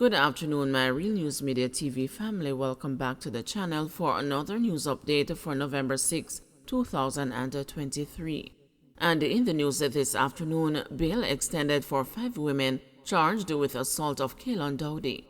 Good afternoon, my Real News Media TV family. Welcome back to the channel for another news update for November 6, 2023. And in the news this afternoon, bail extended for 5 women charged with assault of Kaylon Dowdy.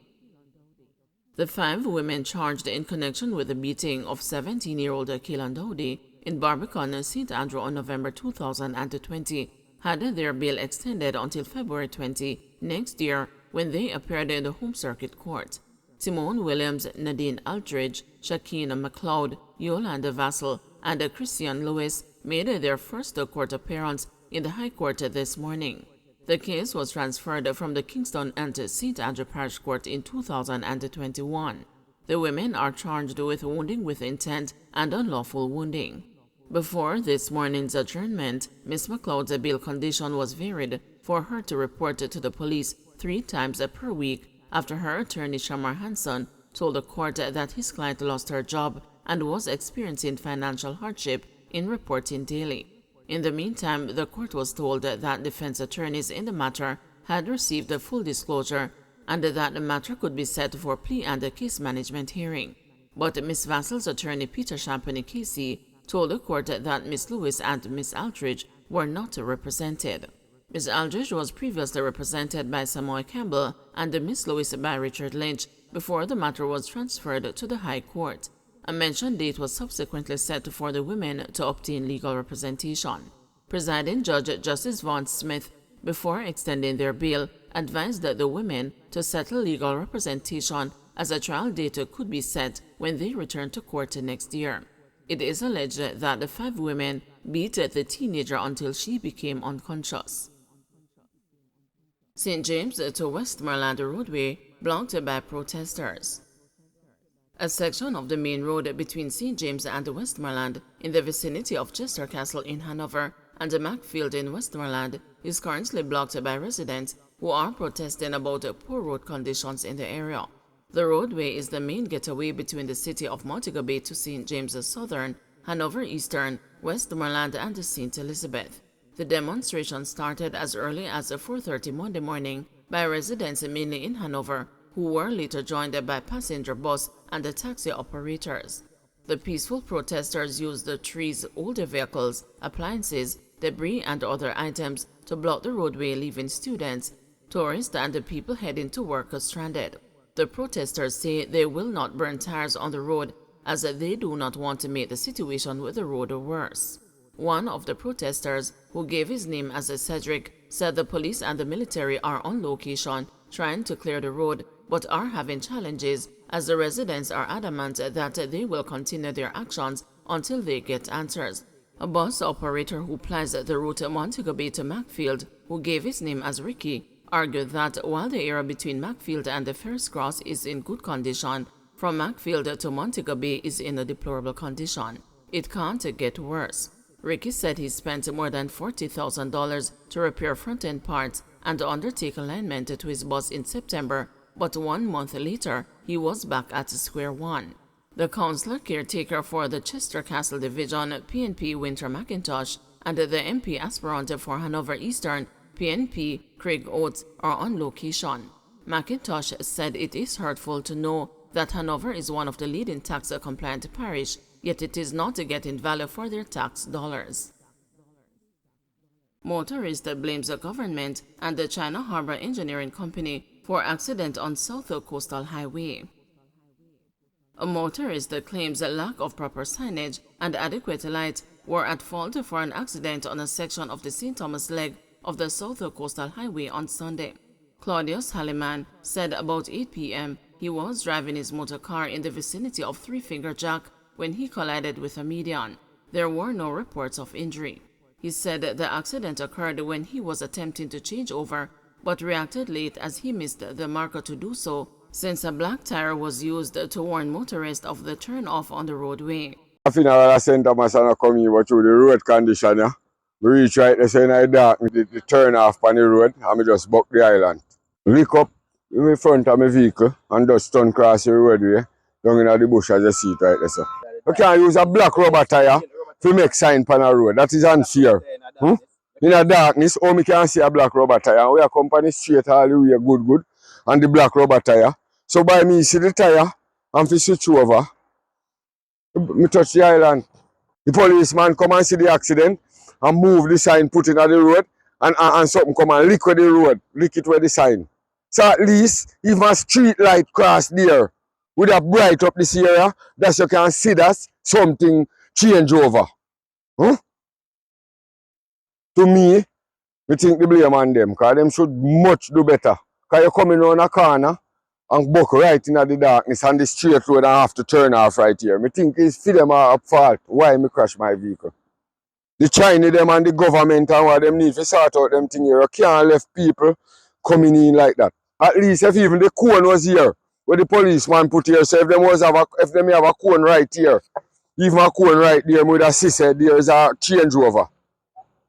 The 5 women charged in connection with the beating of 17-year-old Kaylon Dowdy in Barbican, St. Andrew on November 2020 had their bail extended until February 20 next year when they appeared in the Home Circuit Court. Simone Williams, Nadine Aldridge, Shakeen McLeod, Yolanda Vassell, and Christian Lewis made their first court appearance in the High Court this morning. The case was transferred from the Kingston and St. Andrew Parish Court in 2021. The women are charged with wounding with intent and unlawful wounding. Before this morning's adjournment, Ms. McLeod's bail condition was varied for her to report to the police 3 times per week after her attorney Shamar Hanson told the court that his client lost her job and was experiencing financial hardship in reporting daily. In the meantime, the court was told that defense attorneys in the matter had received a full disclosure and that the matter could be set for plea and a case management hearing. But Ms. Vassell's attorney Peter Champagne Casey told the court that Ms. Lewis and Ms. Aldridge were not represented. Ms. Aldridge was previously represented by Samoy Campbell and Ms. Lewis by Richard Lynch before the matter was transferred to the High Court. A mentioned date was subsequently set for the women to obtain legal representation. Presiding Judge Justice Vaughn Smith, before extending their bail, advised the women to settle legal representation as a trial date could be set when they return to court next year. It is alleged that the 5 women beat the teenager until she became unconscious. St. James to Westmoreland roadway blocked by protesters. A section of the main road between St. James and Westmoreland in the vicinity of Chester Castle in Hanover and Macfield in Westmoreland is currently blocked by residents who are protesting about poor road conditions in the area. The roadway is the main getaway between the city of Montego Bay to St. James Southern, Hanover Eastern, Westmoreland, and St. Elizabeth. The demonstration started as early as 4:30 Monday morning by residents mainly in Hanover, who were later joined by passenger bus and taxi operators. The peaceful protesters used the trees, older vehicles, appliances, debris, and other items to block the roadway, leaving students, tourists, and the people heading to work stranded. The protesters say they will not burn tires on the road as they do not want to make the situation with the road worse. One of the protesters, who gave his name as Cedric, said the police and the military are on location trying to clear the road but are having challenges as the residents are adamant that they will continue their actions until they get answers. A bus operator who plies the route Montego Bay to Macfield, who gave his name as Ricky, argued that while the area between Macfield and the Ferris Cross is in good condition, from Macfield to Montego Bay is in a deplorable condition. It can't get worse. Ricky said he spent more than $40,000 to repair front-end parts and undertake alignment to his bus in September, but 1 month later, he was back at square one. The councillor caretaker for the Chester Castle Division, PNP Winter McIntosh, and the MP aspirant for Hanover Eastern, PNP Craig Oates, are on location. McIntosh said it is hurtful to know that Hanover is one of the leading tax-compliant parish, yet it is not getting value for their tax dollars. Motorist blames the government and the China Harbor Engineering Company for accident on South Coastal Highway. A motorist claims a lack of proper signage and adequate light were at fault for an accident on a section of the St. Thomas leg of the South Coastal Highway on Sunday. Claudius Halliman said about 8 p.m. he was driving his motor car in the vicinity of Three Finger Jack when he collided with a median. There were no reports of injury. He said the accident occurred when he was attempting to change over, but reacted late as he missed the marker to do so, since a black tire was used to warn motorists of the turn-off on the roadway. I think I was St. Thomas and I come here through the road condition. Yeah? We reach right there, so in the dark, the turn off on the road, and we just buck the island. Lick up in front of my vehicle and just turn across the roadway, down in the bush as you see it right there. So. You can't use a black rubber tire to make sign on the road. That is unfair. In the darkness, we can see a black rubber tire. We are company straight all the way good. and the black rubber tire. So by me see the tire and fi switch over, me touch the island. The policeman come and see the accident and move the sign, put it on the road, and something come and lick with the road, lick it with the sign. So at least if a street light cross there would have bright up this area, that you can see that something change over. Huh? To me think the blame on them, because them should much do better. Because you're coming around a corner and buck right in the darkness on the straight road and have to turn off right here. Me think it's for them at fault why me crash my vehicle. The Chinese them and the government and what them need to sort out them thing here. You can't left people coming in like that. At least if even the cone was here, where the policeman put here, so if them have a cone right here, even a cone right there, we would have said there is a changeover.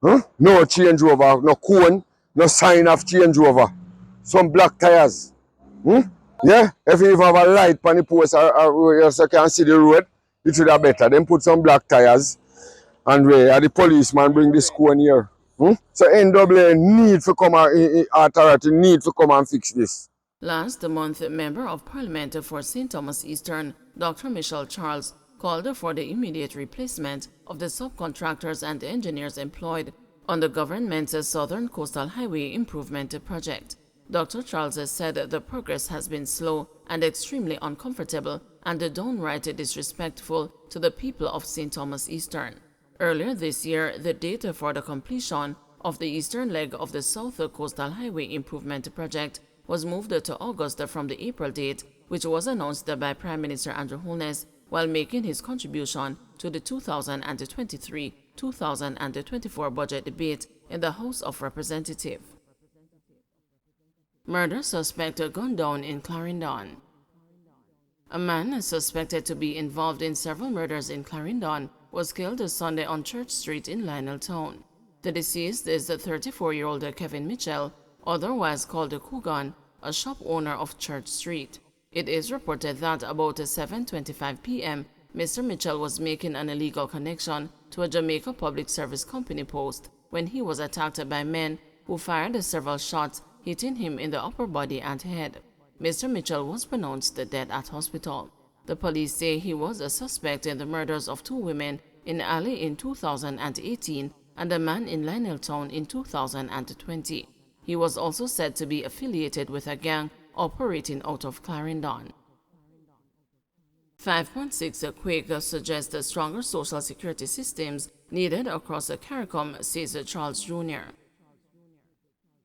Huh? No changeover, no cone, no sign of changeover. Some black tires. Yeah, if you even have a light on the post or so you can see the road, it should have better. Then put some black tires and where the policeman bring this cone here. So NWA need to come authority need to come and fix this. Last month, Member of Parliament for St. Thomas Eastern, Dr. Michelle Charles, called for the immediate replacement of the subcontractors and engineers employed on the government's Southern Coastal Highway Improvement Project. Dr. Charles said the progress has been slow and extremely uncomfortable and downright disrespectful to the people of St. Thomas Eastern. Earlier this year, the date for the completion of the eastern leg of the South Coastal Highway Improvement Project was moved to August from the April date, which was announced by Prime Minister Andrew Holness while making his contribution to the 2023-2024 budget debate in the House of Representatives. Murder suspect gunned down in Clarendon. A man suspected to be involved in several murders in Clarendon was killed Sunday on Church Street in Lioneltown. The deceased is the 34-year-old Kevin Mitchell, otherwise called Coogan, a shop owner of Church Street. It is reported that about 7:25 p.m., Mr. Mitchell was making an illegal connection to a Jamaica Public Service Company post when he was attacked by men who fired several shots, hitting him in the upper body and head. Mr. Mitchell was pronounced dead at hospital. The police say he was a suspect in the murders of 2 women in Ali in 2018 and a man in Lioneltown in 2020. He was also said to be affiliated with a gang operating out of Clarendon. 5.6 quake suggests stronger social security systems needed across the CARICOM, says Charles Jr.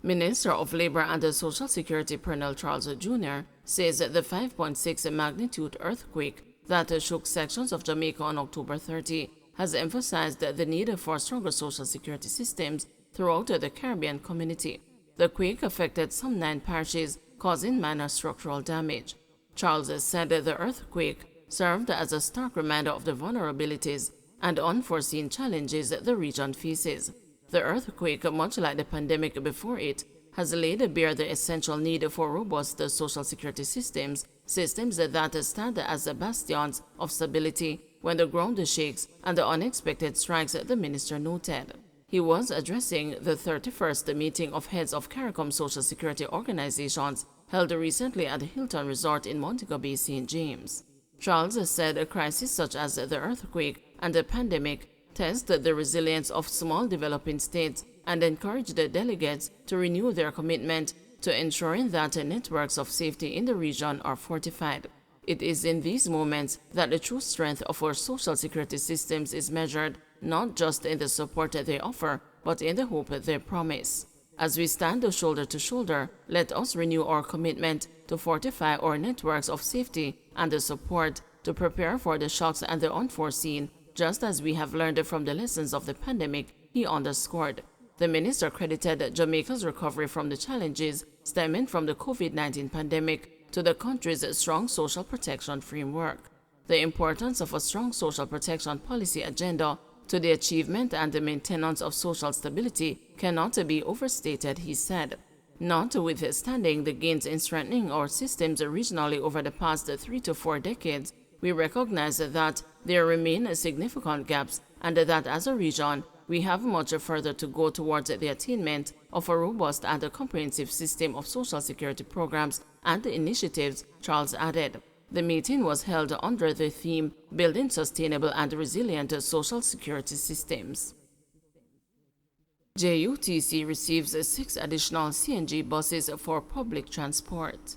Minister of Labor and Social Security Pernell Charles Jr. says the 5.6 magnitude earthquake that shook sections of Jamaica on October 30 has emphasized the need for stronger social security systems throughout the Caribbean community. The quake affected some 9 parishes, causing minor structural damage. Charles said the earthquake served as a stark reminder of the vulnerabilities and unforeseen challenges the region faces. The earthquake, much like the pandemic before it, has laid bare the essential need for robust social security systems that stand as bastions of stability when the ground shakes and the unexpected strikes, the minister noted. He was addressing the 31st meeting of heads of CARICOM social security organizations held recently at the Hilton Resort in Montego Bay, St. James. Charles said a crisis such as the earthquake and the pandemic test the resilience of small developing states and encourage the delegates to renew their commitment to ensuring that networks of safety in the region are fortified. It is in these moments that the true strength of our social security systems is measured, not just in the support they offer, but in the hope they promise. As we stand shoulder to shoulder, let us renew our commitment to fortify our networks of safety and the support to prepare for the shocks and the unforeseen, just as we have learned from the lessons of the pandemic, he underscored. The minister credited Jamaica's recovery from the challenges stemming from the COVID-19 pandemic to the country's strong social protection framework. The importance of a strong social protection policy agenda to the achievement and the maintenance of social stability cannot be overstated, he said. Notwithstanding the gains in strengthening our systems regionally over the past 3 to 4 decades, we recognize that there remain significant gaps and that as a region, we have much further to go towards the attainment of a robust and a comprehensive system of social security programs and initiatives, Charles added. The meeting was held under the theme Building Sustainable and Resilient Social Security Systems. JUTC receives 6 additional CNG buses for public transport.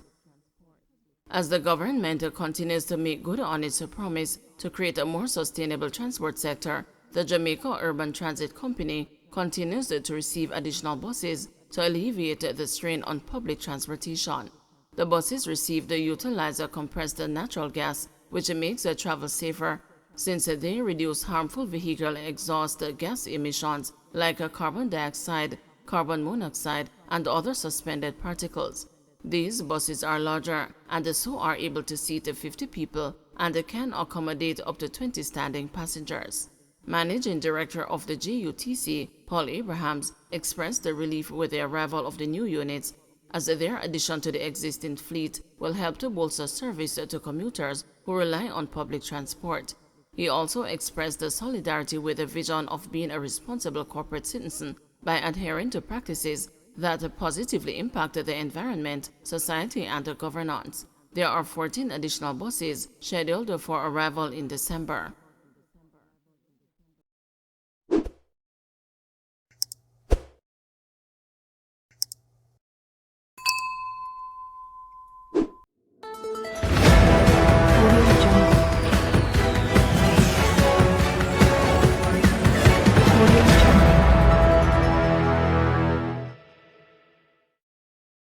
As the government continues to make good on its promise to create a more sustainable transport sector, the Jamaica Urban Transit Company continues to receive additional buses to alleviate the strain on public transportation. The buses received utilize compressed natural gas, which makes travel safer since they reduce harmful vehicle exhaust gas emissions like carbon dioxide, carbon monoxide, and other suspended particles. These buses are larger and so are able to seat 50 people and can accommodate up to 20 standing passengers. Managing Director of the JUTC, Paul Abrahams, expressed the relief with the arrival of the new units, as their addition to the existing fleet will help to bolster service to commuters who rely on public transport. He also expressed the solidarity with the vision of being a responsible corporate citizen by adhering to practices that positively impact the environment, society, and governance. There are 14 additional buses scheduled for arrival in December.